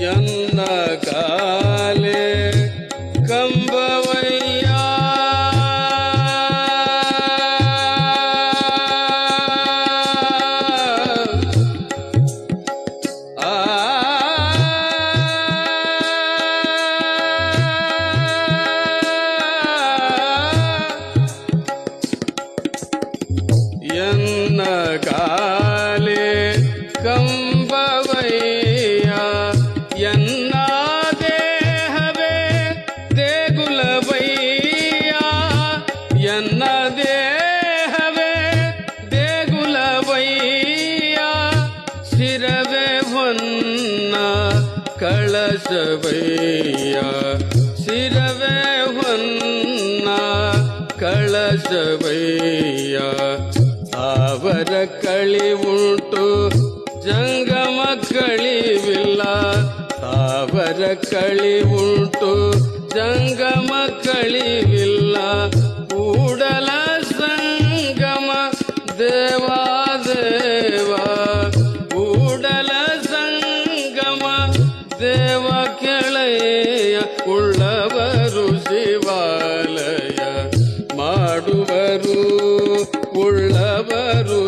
ಎನ್ನ ಕಾಲೆ ಕಂಬವಯ್ಯ ಎನ್ನ ಕಾಲೆ ಕಂಬವಯ್ಯ ಎನ್ನ ದೇಹವೇ ದೇಗುಲವಯ್ಯ ಎನ್ನ ದೇಹವೇ ದೇಗುಲವಯ್ಯ ಶಿರವೇ ಹೊನ್ನ ಕಳಶವಯ್ಯ ಶಿರವೇ ಹೊನ್ನ ಕಳಶವಯ್ಯ ಅವರ ಕಳಿ ಉಂಟು ಜಂಗಮ ಕಳಿವಿಲ್ಲ ಅವರ ಕಳಿ ಉಂಟು ಜಂಗಮ ಕಳಿವಿಲ್ಲ ಕೂಡಲ ಸಂಗಮ ದೇವಾದೇವ ಕೂಡಲ ಸಂಗಮ ದೇವ ಕೆಳೆಯ ಉಳ್ಳವರು ಶಿವಾಲಯ ಮಾಡುವರು ಉಳ್ಳವರು